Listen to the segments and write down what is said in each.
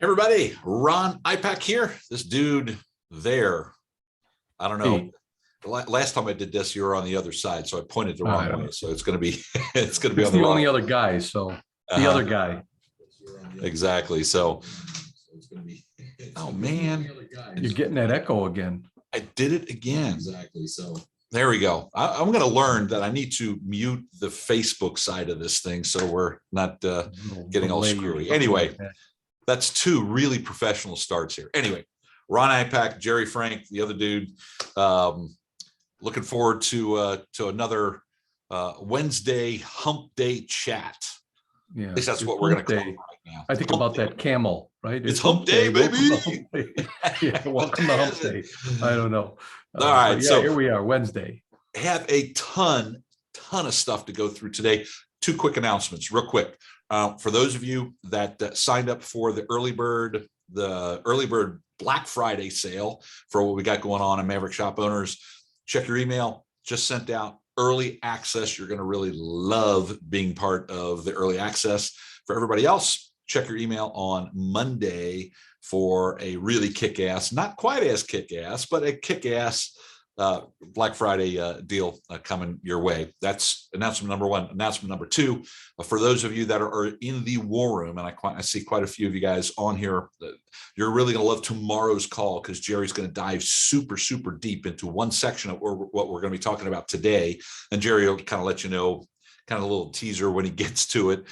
Everybody, Ron Ipach here. This dude there, I don't know. Hey, Last time I did this, you were on the other side, so I pointed the I wrong don't way. know. So it's going to be it's going to be It's on the the wrong. only other guy. So the Uh-huh. other guy. Exactly. So, oh man, You're getting that echo again. I did it again. Exactly. So there we go. I'm going to learn that I need to mute the Facebook side of this thing so we're not getting all screwy. Anyway, that's two really professional starts here. Anyway, Ron Ipach, Gerry Frank, the other dude. Looking forward to another Wednesday hump day chat. Yeah, At least that's what we're going to call it right now. I think Hump about day. that camel, right? It's hump day, baby. Welcome to hump day. Yeah, welcome to hump day. I don't know. All right, yeah, so here we are, Wednesday. Have a ton of stuff to go through today. Two quick announcements, real quick. For those of you that signed up for the early bird Black Friday sale for what we got going on in Maverick Shop Owners, check your email. Just sent out early access. You're going to really love being part of the early access. For everybody else, check your email on Monday for a really kick-ass, not quite as kick-ass, but a kick-ass Black Friday deal coming your way. That's announcement number one. Announcement number two, for those of you that are in the war room, and I see quite a few of you guys on here, you're really going to love tomorrow's call because Gerry's going to dive super deep into one section of what we're going to be talking about today. And Gerry will kind of let you know, kind of a little teaser when he gets to it.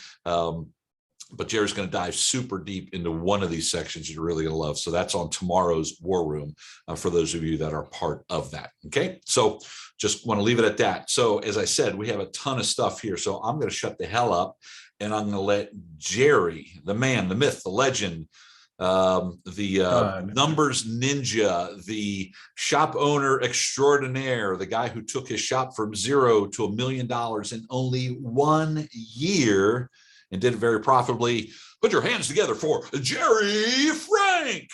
But Gerry's going to dive super deep into one of these sections you're really going to love. So that's on tomorrow's War Room for those of you that are part of that. Okay, so just want to leave it at that. So as I said, we have a ton of stuff here. So I'm going to shut the hell up and I'm going to let Gerry, the man, the myth, the legend, the numbers ninja, the shop owner extraordinaire, the guy who took his shop from $0 to $1 million in only 1 year, and did it very profitably. Put your hands together for Gerry Frank.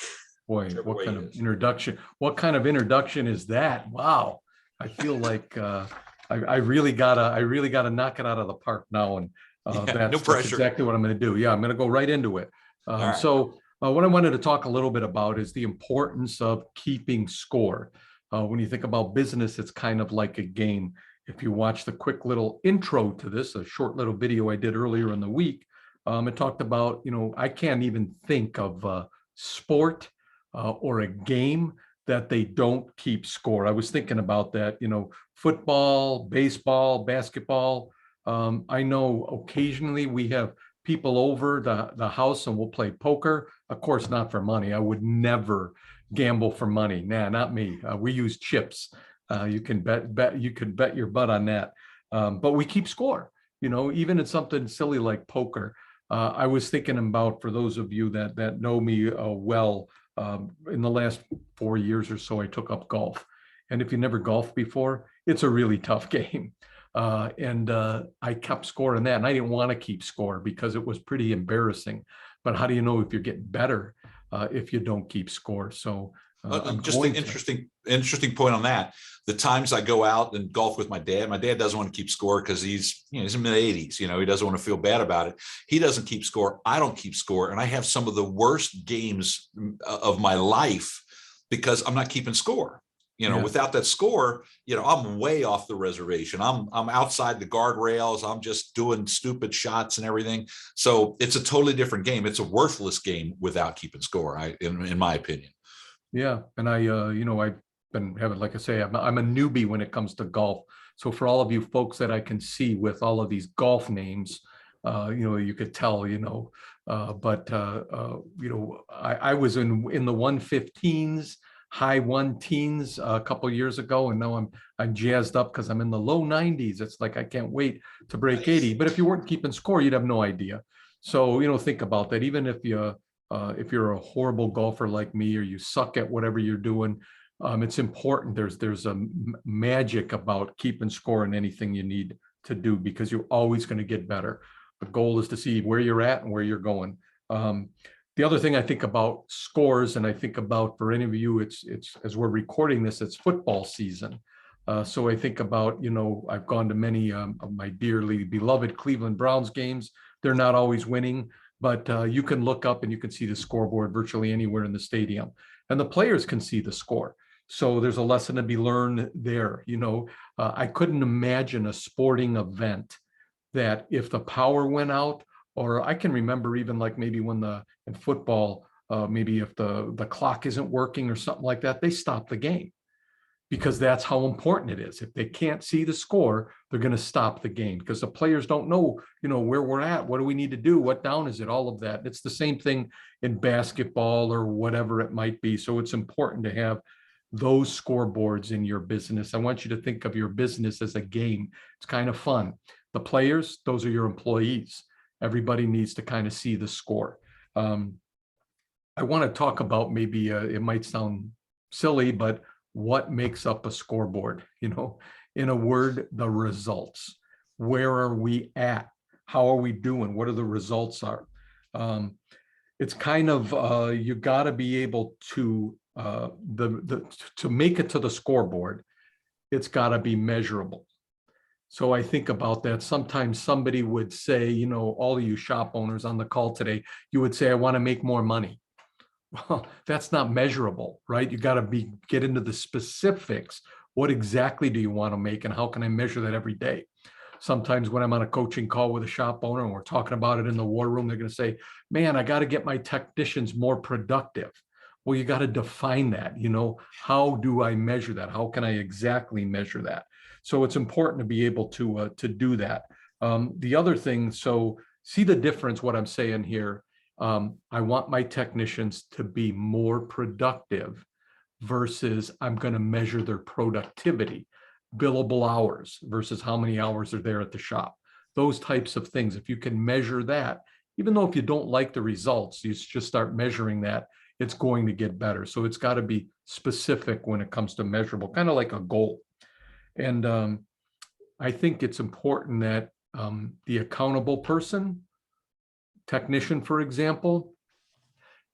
Boy, what kind of introduction? What kind of introduction is that? Wow, I feel like I really gotta knock it out of the park now, and that's exactly what I'm going to do. Yeah, I'm going to go right into it. Right. So what I wanted to talk a little bit about is the importance of keeping score. When you think about business, it's kind of like a game. If you watch the quick little intro to this, a short little video I did earlier in the week, it talked about, I can't even think of a sport or a game that they don't keep score. I was thinking about that, football, baseball, basketball. I know occasionally we have people over the house and we'll play poker. Of course, not for money. I would never gamble for money. Nah, not me. We use chips. You can bet your butt on that. But we keep score, even in something silly like poker. I was thinking about, for those of you that know me well, in the last 4 years or so, I took up golf. And if you never golfed before, it's a really tough game. And I kept score in that. And I didn't want to keep score because it was pretty embarrassing. But how do you know if you're getting better if you don't keep score? So just an interesting point on that. The times I go out and golf with my dad doesn't want to keep score because he's in the mid-80s. He doesn't want to feel bad about it. He doesn't keep score. I don't keep score. And I have some of the worst games of my life because I'm not keeping score. Without that score, I'm way off the reservation. I'm outside the guardrails. I'm just doing stupid shots and everything. So it's a totally different game. It's a worthless game without keeping score, in my opinion. Yeah. And I've been having, like I say, I'm a newbie when it comes to golf. So for all of you folks that I can see with all of these golf names, you could tell, I was in the 115s, high 1-teens a couple of years ago, and now I'm jazzed up because I'm in the low 90s. It's like I can't wait to break 80. But if you weren't keeping score, you'd have no idea. So think about that. Even if you're a horrible golfer like me, or you suck at whatever you're doing, it's important. There's a magic about keeping score in anything you need to do, because you're always going to get better. The goal is to see where you're at and where you're going. The other thing I think about scores, and I think about, for any of you, it's as we're recording this, it's football season. So I think about, I've gone to many of my dearly beloved Cleveland Browns games. They're not always winning. but you can look up and you can see the scoreboard virtually anywhere in the stadium, and the players can see the score. So there's a lesson to be learned there. I couldn't imagine a sporting event that if the power went out, or I can remember even like maybe when in football, maybe if the clock isn't working or something like that, they stop the game, because that's how important it is. If they can't see the score, they're going to stop the game, because the players don't know, where we're at. What do we need to do? What down is it? All of that. It's the same thing in basketball or whatever it might be. So it's important to have those scoreboards in your business. I want you to think of your business as a game. It's kind of fun. The players, those are your employees. Everybody needs to kind of see the score. I want to talk about, maybe it might sound silly, but what makes up a scoreboard? In a word, the results. Where are we at? How are we doing? What are the results are? It's kind of, you got to be able to, to make it to the scoreboard, it's got to be measurable. So I think about that. Sometimes somebody would say, all of you shop owners on the call today, you would say, I want to make more money. Well, that's not measurable, right? You got to get into the specifics. What exactly do you want to make, and how can I measure that every day? Sometimes when I'm on a coaching call with a shop owner and we're talking about it in the war room, they're going to say, man, I got to get my technicians more productive. Well, you got to define that. How do I measure that? How can I exactly measure that? So it's important to be able to do that. The other thing, so see the difference, what I'm saying here. I want my technicians to be more productive versus I'm going to measure their productivity. Billable hours versus how many hours are there at the shop. Those types of things. If you can measure that, even though if you don't like the results, you just start measuring that, it's going to get better. So it's got to be specific when it comes to measurable, kind of like a goal. And I think it's important that the accountable person, technician, for example,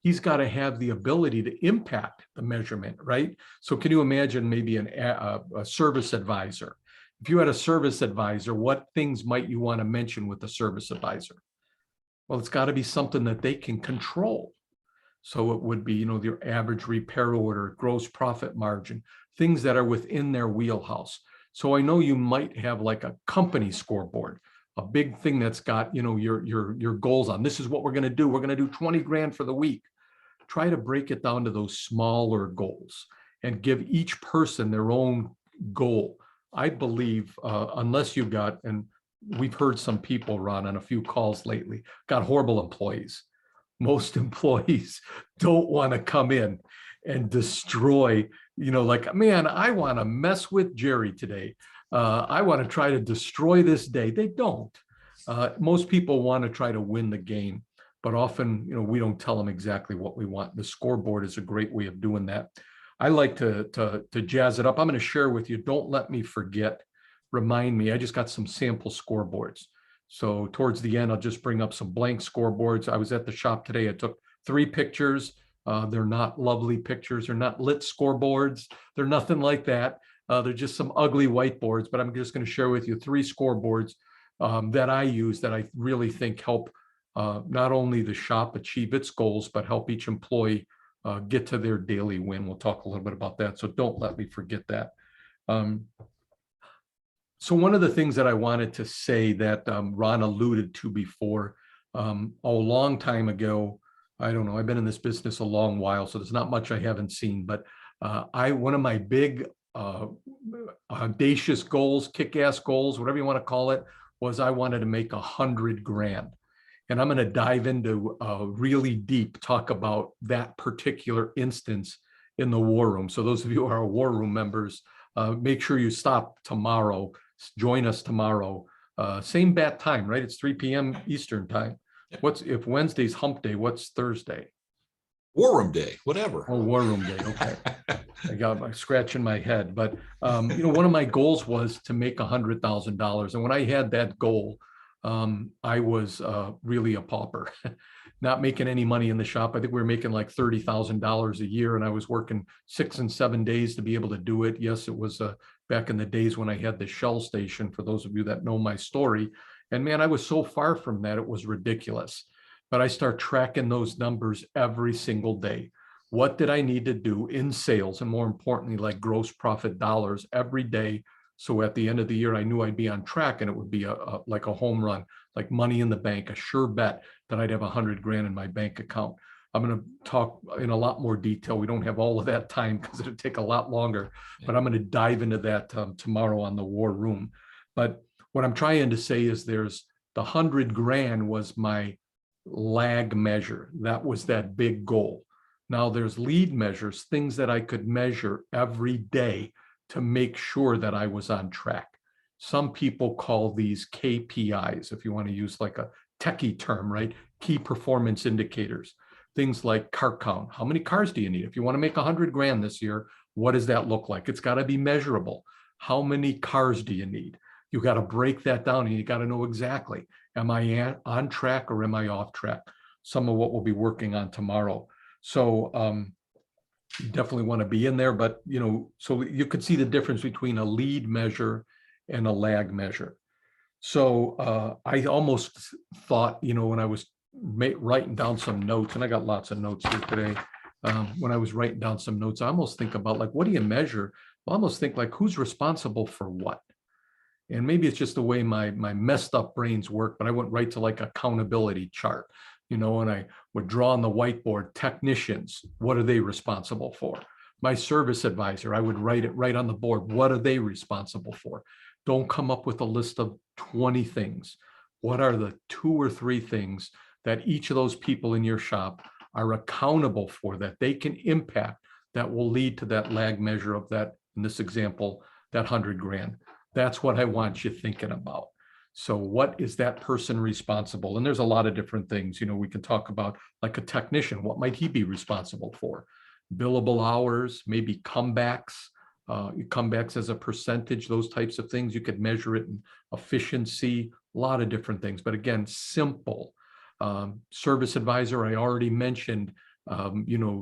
he's got to have the ability to impact the measurement, right? So can you imagine maybe a service advisor? If you had a service advisor, what things might you want to mention with the service advisor? Well, it's got to be something that they can control. So it would be, your average repair order, gross profit margin, things that are within their wheelhouse. So I know you might have like a company scoreboard, a big thing that's got, your goals on. This is what we're going to do. We're going to do 20 grand for the week. Try to break it down to those smaller goals and give each person their own goal. I believe, unless you've got, and we've heard some people, Ron, on a few calls lately, got horrible employees. Most employees don't want to come in and destroy, like, man, I want to mess with Jerry today. I want to try to destroy this day. They don't. Most people want to try to win the game, but often, we don't tell them exactly what we want. The scoreboard is a great way of doing that. I like to jazz it up. I'm going to share with you. Don't let me forget. Remind me. I just got some sample scoreboards. So towards the end, I'll just bring up some blank scoreboards. I was at the shop today. I took 3 pictures. They're not lovely pictures. They're not lit scoreboards. They're nothing like that. They're just some ugly whiteboards, but I'm just going to share with you 3 scoreboards that I use that I really think help not only the shop achieve its goals, but help each employee get to their daily win. We'll talk a little bit about that. So don't let me forget that. So one of the things that I wanted to say that Ron alluded to before, a long time ago, I don't know, I've been in this business a long while, so there's not much I haven't seen, but one of my big audacious goals, kick-ass goals, whatever you want to call it, was I wanted to make 100 grand. And I'm going to dive into really deep, talk about that particular instance in the war room. So those of you who are war room members, make sure you stop tomorrow. Join us tomorrow. Same bat time, right? It's 3 p.m. Eastern time. If Wednesday's hump day, what's Thursday? War room day, whatever. Oh, war room day. Okay. I got my scratch in my head, but one of my goals was to make $100,000. And when I had that goal, I was really a pauper, not making any money in the shop. I think we were making like $30,000 a year, and I was working 6 and 7 days to be able to do it. Yes, it was back in the days when I had the Shell station, for those of you that know my story. And man, I was so far from that, it was ridiculous. but I start tracking those numbers every single day. What did I need to do in sales? And more importantly, like gross profit dollars every day. So at the end of the year, I knew I'd be on track, and it would be like a home run, like money in the bank, a sure bet that I'd have 100 grand in my bank account. I'm going to talk in a lot more detail. We don't have all of that time because it'll take a lot longer, but I'm going to dive into that tomorrow on the War Room. But what I'm trying to say is there's the 100 grand was my lag measure. That was that big goal. Now there's lead measures, things that I could measure every day to make sure that I was on track. Some people call these KPIs, if you want to use like a techie term, right? Key performance indicators. Things like car count. How many cars do you need? If you want to make 100 grand this year, what does that look like? It's got to be measurable. How many cars do you need? You got to break that down, and you got to know exactly, am I on track or am I off track? Some of what we'll be working on tomorrow. So you definitely want to be in there, but so you could see the difference between a lead measure and a lag measure. So I almost thought, when I was writing down some notes, and I got lots of notes here today. When I was writing down some notes, I almost think about like, what do you measure? I almost think like, who's responsible for what? And maybe it's just the way my messed up brains work, but I went right to like accountability chart. And I would draw on the whiteboard, technicians, what are they responsible for? My service advisor, I would write it right on the board. What are they responsible for? Don't come up with a list of 20 things. What are the 2 or 3 things that each of those people in your shop are accountable for, that they can impact, that will lead to that lag measure of that, in this example, that 100 grand? That's what I want you thinking about. So what is that person responsible? And there's a lot of different things, we can talk about, like a technician, what might he be responsible for? Billable hours, maybe comebacks as a percentage, those types of things. You could measure it in efficiency, a lot of different things, but again, simple. Service advisor, I already mentioned,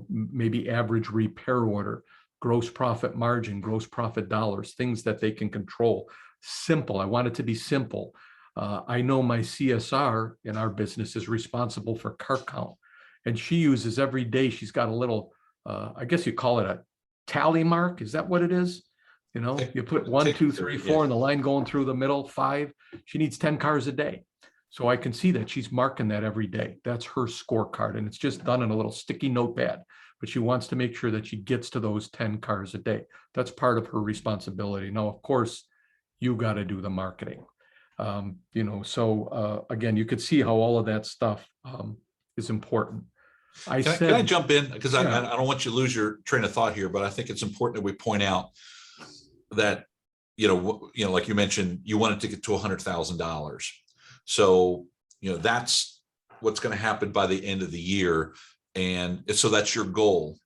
maybe average repair order, gross profit margin, gross profit dollars, things that they can control. Simple. I want it to be simple. I know my CSR in our business is responsible for car count, and she uses every day. She's got a little, I guess you call it a tally mark. Is that what it is? You put 1, 2, 3, 4 in the line going through the middle, 5. She needs 10 cars a day. So I can see that she's marking that every day. That's her scorecard, and it's just done in a little sticky notepad. But she wants to make sure that she gets to those 10 cars a day. That's part of her responsibility. Now, of course, you got to do the marketing. So again, you could see how all of that stuff is important. Can I jump in? Because I don't want you to lose your train of thought here, but I think it's important that we point out that, like you mentioned, you wanted to get to $100,000. So, that's what's going to happen by the end of the year. And so that's your goal.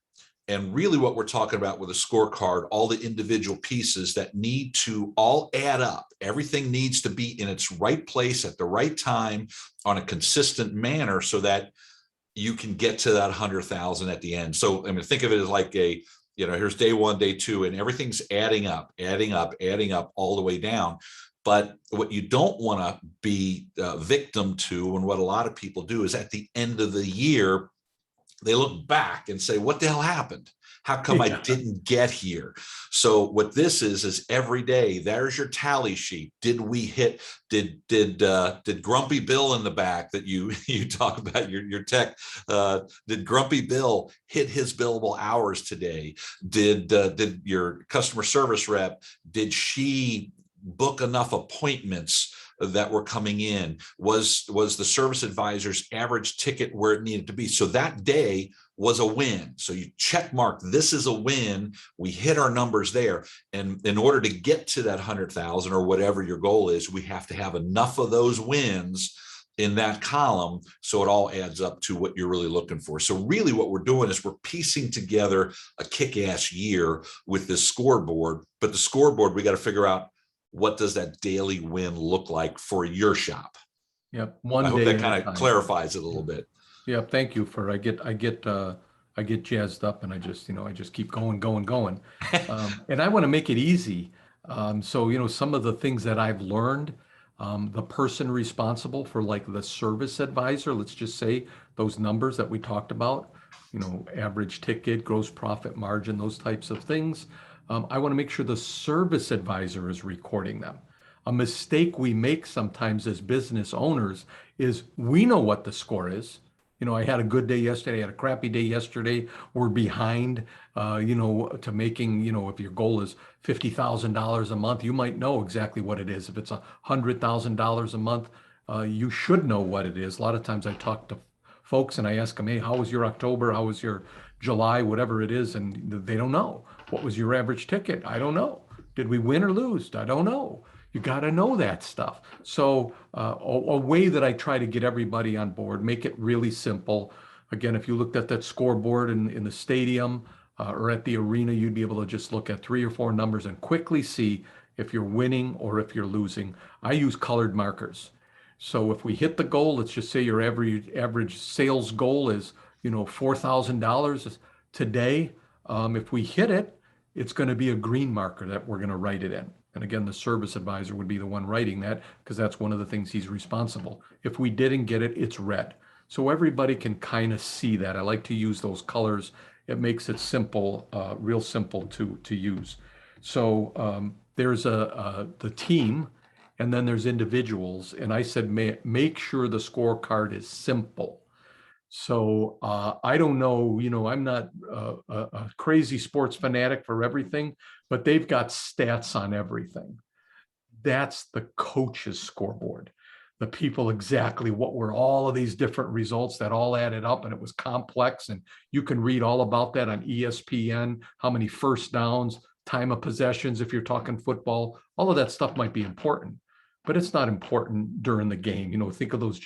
And really what we're talking about with a scorecard, all the individual pieces that need to all add up. Everything needs to be in its right place at the right time on a consistent manner so that you can get to that 100,000 at the end. So, think of it as like here's day 1, day 2, and everything's adding up all the way down. But what you don't want to be victim to, and what a lot of people do, is at the end of the year, they look back and say, what the hell happened? How come I didn't get here? So what this is every day, there's your tally sheet. Did we hit, did Grumpy Bill in the back that you talk about, your tech, did Grumpy Bill hit his billable hours today? Did your customer service rep, did she book enough appointments that were coming in? Was the service advisor's average ticket where it needed to be? So that day was a win. So you check mark, this is a win. We hit our numbers there. And in order to get to that 100,000 or whatever your goal is, we have to have enough of those wins in that column so it all adds up to what you're really looking for. So really what we're doing is we're piecing together a kick-ass year with this scoreboard. But the scoreboard, we got to figure out, what does that daily win look like for your shop? Yep. I hope that kind of clarifies it a little bit. Yeah. Thank you for, I get jazzed up, and I just keep going. And I want to make it easy. So, some of the things that I've learned, The person responsible for like the service advisor, let's just say those numbers that we talked about, average ticket, gross profit margin, those types of things. I want to make sure the service advisor is recording them. A mistake we make sometimes as business owners is we know what the score is. I had a good day yesterday, I had a crappy day yesterday. We're behind, to making, if your goal is $50,000 a month, you might know exactly what it is. If it's $100,000 a month, you should know what it is. A lot of times I talk to folks and I ask them, hey, how was your October? How was your July, whatever it is? And they don't know. What was your average ticket? I don't know. Did we win or lose? I don't know. You got to know that stuff. So a way that I try to get everybody on board, make it really simple. Again, if you looked at that scoreboard in the stadium or at the arena, you'd be able to just look at 3 or 4 numbers and quickly see if you're winning or if you're losing. I use colored markers. So if we hit the goal, let's just say your average sales goal is, $4,000 today. If we hit it, it's going to be a green marker that we're going to write it in. And again, the service advisor would be the one writing that because that's one of the things he's responsible. If we didn't get it, it's red. So everybody can kind of see that. I like to use those colors. It makes it simple, real simple to use. So there's the team, and then there's individuals. And I said, make sure the scorecard is simple. So I don't know, I'm not a crazy sports fanatic for everything, but they've got stats on everything. That's the coach's scoreboard. The people exactly what were all of these different results that all added up, and it was complex. And you can read all about that on ESPN, how many first downs, time of possessions, if you're talking football, all of that stuff might be important, but it's not important during the game. Think of those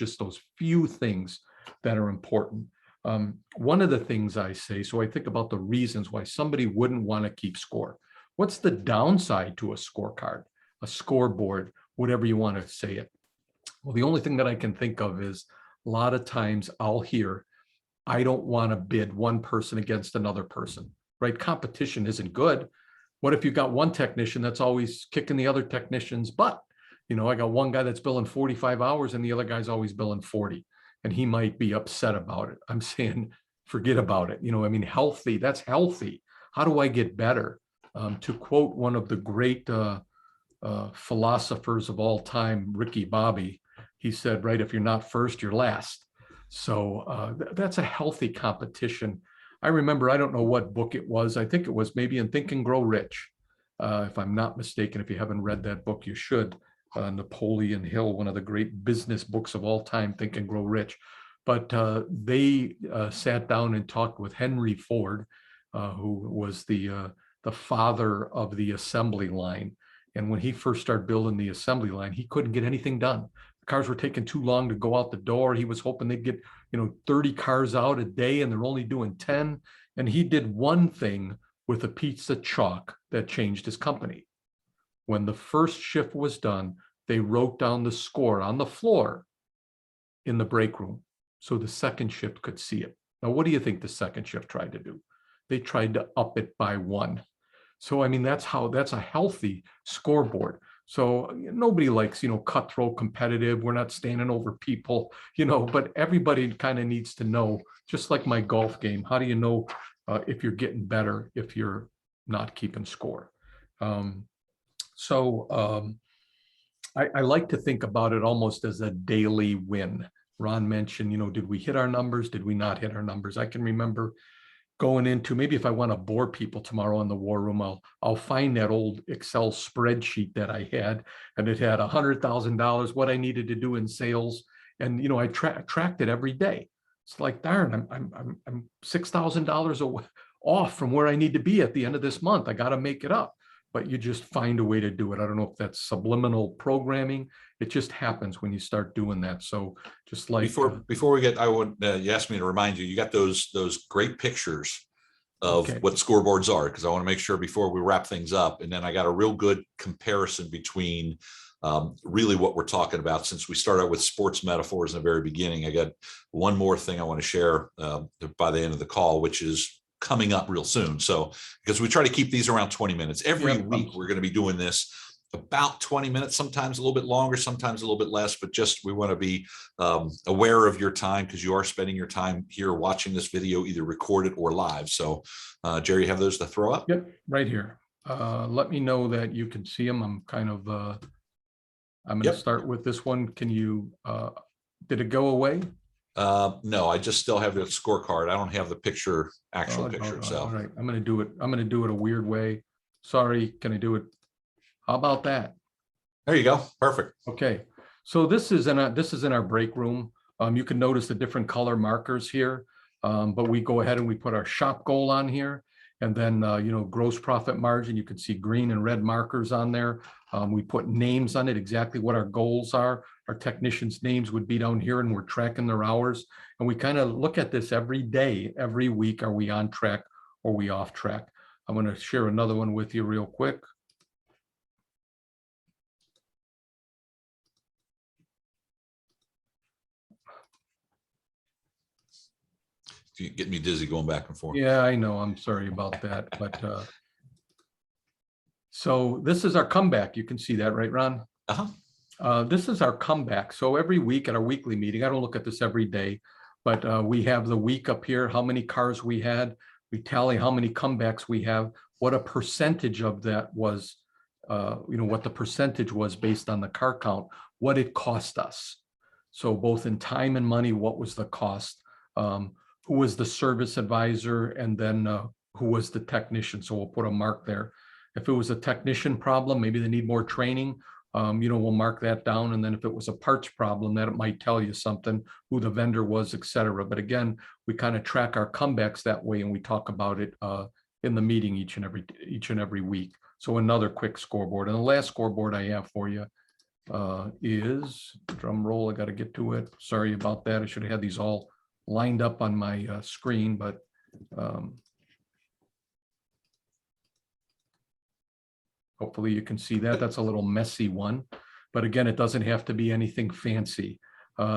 few things that are important. One of the things I say, so I think about the reasons why somebody wouldn't want to keep score. What's the downside to a scorecard, a scoreboard, whatever you want to say it? Well, the only thing that I can think of is a lot of times I'll hear, I don't want to bid one person against another person, right? Competition isn't good. What if you got one technician that's always kicking the other technician's butt? I got one guy that's billing 45 hours and the other guy's always billing 40. And he might be upset about it. I'm saying, forget about it. Healthy, that's healthy. How do I get better? To quote one of the great philosophers of all time, Ricky Bobby, he said, right, if you're not first, you're last. So that's a healthy competition. I remember, I don't know what book it was. I think it was maybe in Think and Grow Rich. If I'm not mistaken, if you haven't read that book, you should. Napoleon Hill, one of the great business books of all time, Think and Grow Rich. But they sat down and talked with Henry Ford, who was the father of the assembly line. And when he first started building the assembly line, he couldn't get anything done. The cars were taking too long to go out the door. He was hoping they'd get 30 cars out a day, and they're only doing 10. And he did one thing with a piece of chalk that changed his company. When the first shift was done, they wrote down the score on the floor in the break room so the second shift could see it. Now, what do you think the second shift tried to do? They tried to up it by 1. So, that's a healthy scoreboard. So nobody likes, cutthroat competitive. We're not standing over people, but everybody kind of needs to know, just like my golf game, how do you know if you're getting better, if you're not keeping score? I like to think about it almost as a daily win. Ron mentioned, did we hit our numbers? Did we not hit our numbers? I can remember going into, maybe if I want to bore people tomorrow in the war room, I'll find that old Excel spreadsheet that I had, and it had $100,000, what I needed to do in sales. And, I tracked it every day. It's like, darn, I'm $6,000 off from where I need to be at the end of this month. I got to make it up. But you just find a way to do it. I don't know if that's subliminal programming. It just happens when you start doing that. So just like before we get, I would you asked me to remind you, you got those great pictures of what scoreboards are, because I want to make sure before we wrap things up. And then I got a real good comparison between really what we're talking about. Since we started out with sports metaphors in the very beginning, I got one more thing I want to share by the end of the call, which is coming up real soon. So because we try to keep these around 20 minutes every week, we're going to be doing this. about 20 minutes, sometimes a little bit longer, sometimes a little bit less, but just we want to be aware of your time because you are spending your time here watching this video, either recorded or live. So Jerry, you have those to throw up? Yep, right here. Let me know that you can see them. I'm kind of, I'm going to start with this one. Can you, did it go away? No, I just still have the scorecard. I don't have the picture, actual picture. So all right, I'm going to do it. I'm going to do it a weird way. Sorry, can I do it? How about that? There you go. Perfect. Okay, so this is in our break room. You can notice the different color markers here, but we go ahead and we put our shop goal on here, and then you know, gross profit margin. You can see green and red markers on there. We put names on it, exactly what our goals are. Our technicians' names would be down here, and we're tracking their hours. And we kind of look at this every day, every week. Are we on track or are we off track? I'm going to share another one with you real quick. You get me dizzy going back and forth. Yeah, I know. I'm sorry about that. But so this is our comeback. You can see that, right, Ron? This is our comeback. So every week at our weekly meeting, I don't look at this every day, but we have the week up here, how many cars we had. We tally how many comebacks we have, what a percentage of that was, you know, what the percentage was based on the car count, what it cost us. So both in time and money, what was the cost? Who was the service advisor, and then who was the technician? So we'll put a mark there. If it was a technician problem, maybe they need more training, you know, we'll mark that down. And then if it was a parts problem, that it might tell you something, who the vendor was, et cetera. But again, we kind of track our comebacks that way, and we talk about it in the meeting each and every week. So another quick scoreboard. And the last scoreboard I have for you is, drum roll, I got to get to it. Sorry about that. I should have had these all lined up on my screen, but hopefully you can see that. That's a little messy one, but again, it doesn't have to be anything fancy.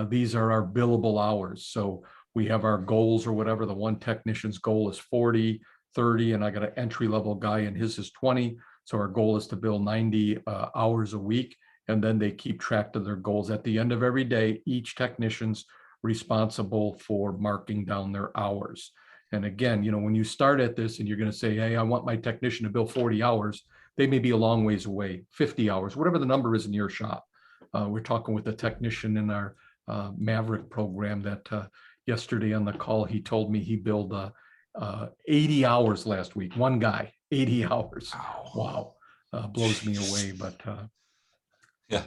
These are our billable hours. So we have our goals or whatever. The one technician's goal is 40, 30, and I got an entry-level guy and his is 20. So our goal is to bill 90 hours a week, and then they keep track of their goals. At the end of every day, each technician's responsible for marking down their hours. And again, you know, when you start at this and you're going to say, hey, I want my technician to bill 40 hours, they may be a long ways away, 50 hours, whatever the number is in your shop. We're talking with the technician in our Maverick program that yesterday on the call, he told me he billed 80 hours last week. One guy, 80 hours. Wow. Blows me away, but yeah.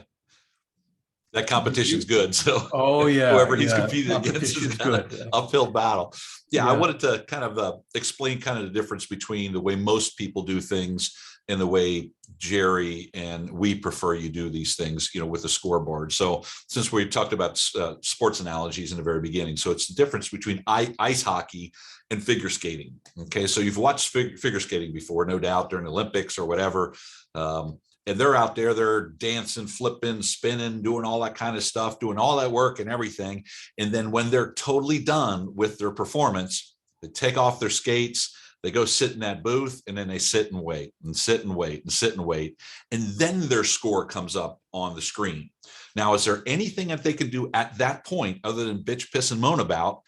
That competition's good. So oh yeah, whoever he's competing against is good. Uphill battle. Yeah, I wanted to kind of explain kind of the difference between the way most people do things and the way Jerry and we prefer you do these things, you know, with the scoreboard. So since we talked about sports analogies in the very beginning, so it's the difference between ice hockey and figure skating. Okay, so you've watched figure skating before, no doubt, during the Olympics or whatever. And they're out there, they're dancing, flipping, spinning, doing all that kind of stuff, doing all that work and everything. And then when they're totally done with their performance, they take off their skates, they go sit in that booth, and then they sit and wait and sit and wait and sit and wait. And then their score comes up on the screen. Now, is there anything that they can do at that point other than bitch, piss, and moan about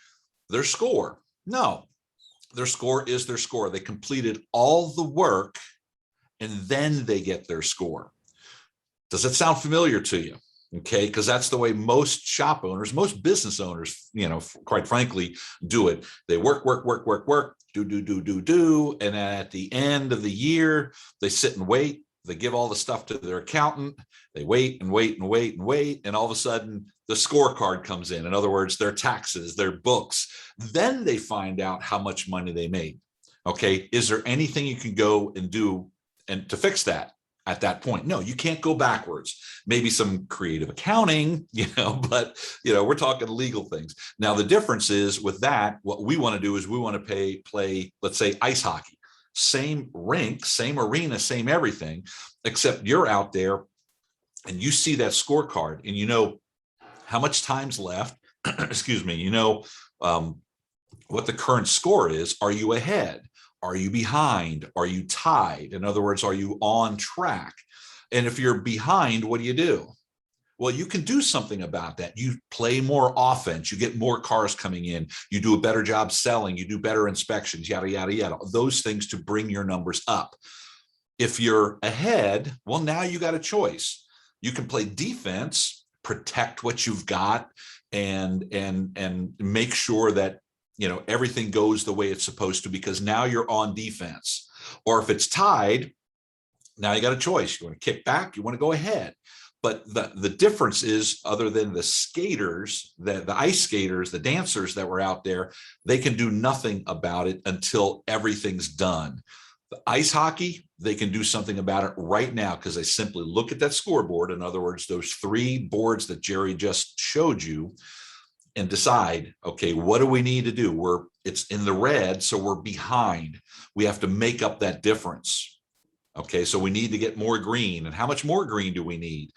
their score? No, their score is their score. They completed all the work, and then they get their score. Does it sound familiar to you? Okay, because that's the way most shop owners, most business owners, you know, quite frankly, do it. They work, do. And at the end of the year, they sit and wait. They give all the stuff to their accountant. They wait and wait and wait and wait. And all of a sudden, the scorecard comes in. In other words, their taxes, their books. Then they find out how much money they made. Okay, is there anything you can go and do and to fix that at that point? No, you can't go backwards. Maybe some creative accounting, you know, but, you know, we're talking legal things. Now, the difference is with that, what we want to do is we want to play, let's say, ice hockey. Same rink, same arena, same everything, except you're out there and you see that scorecard and you know how much time's left, excuse me, you know what the current score is. Are you ahead? Are you behind? Are you tied? In other words, are you on track? And if you're behind, what do? Well, you can do something about that. You play more offense, you get more cars coming in, you do a better job selling, you do better inspections, yada, yada, yada. Those things to bring your numbers up. If you're ahead, well, now you got a choice. You can play defense, protect what you've got, and make sure that, you know, everything goes the way it's supposed to, because now you're on defense. Or if it's tied, now you got a choice. You want to kick back, you want to go ahead. But the difference is, other than the skaters, the ice skaters, the dancers that were out there, they can do nothing about it until everything's done. The ice hockey, they can do something about it right now, because they simply look at that scoreboard. In other words, those 3 boards that Gerry just showed you, and decide, okay, what do we need to do? It's in the red, so we're behind. We have to make up that difference. Okay, so we need to get more green. And how much more green do we need?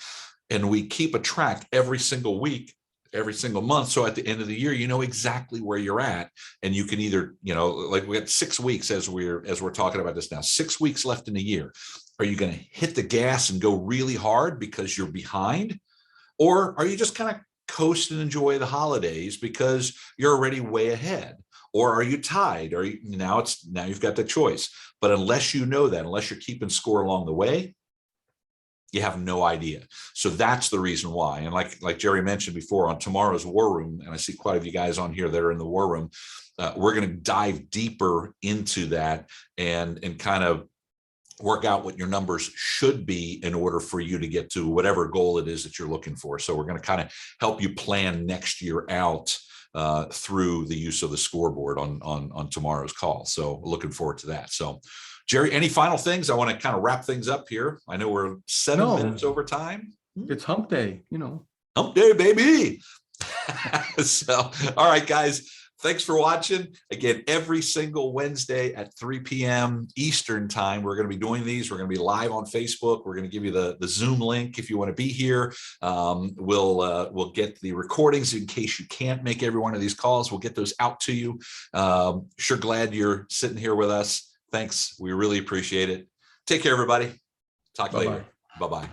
And we keep a track every single week, every single month. So at the end of the year, you know exactly where you're at. And you can either, you know, like we got 6 weeks as we're talking about this now, 6 weeks left in the year. Are you going to hit the gas and go really hard because you're behind? Or are you just kind of coast and enjoy the holidays because you're already way ahead? Or are you tied? Or now you've got the choice. But unless you know that, unless you're keeping score along the way, you have no idea. So that's the reason why. And like Gerry mentioned before, on tomorrow's War Room, and I see quite a few guys on here that are in the War Room, we're going to dive deeper into that and kind of work out what your numbers should be in order for you to get to whatever goal it is that you're looking for. So we're going to kind of help you plan next year out through the use of the scoreboard on tomorrow's call. So looking forward to that. So Gerry, any final things? I want to kind of wrap things up here. I know we're 7 minutes over time. It's hump day, you know. Hump day, baby. So, all right, guys. Thanks for watching. Again, every single Wednesday at 3 p.m. Eastern time, we're going to be doing these. We're going to be live on Facebook. We're going to give you the Zoom link if you want to be here. We'll get the recordings in case you can't make every one of these calls. We'll get those out to you. Sure glad you're sitting here with us. Thanks. We really appreciate it. Take care, everybody. Talk to you later. Bye-bye.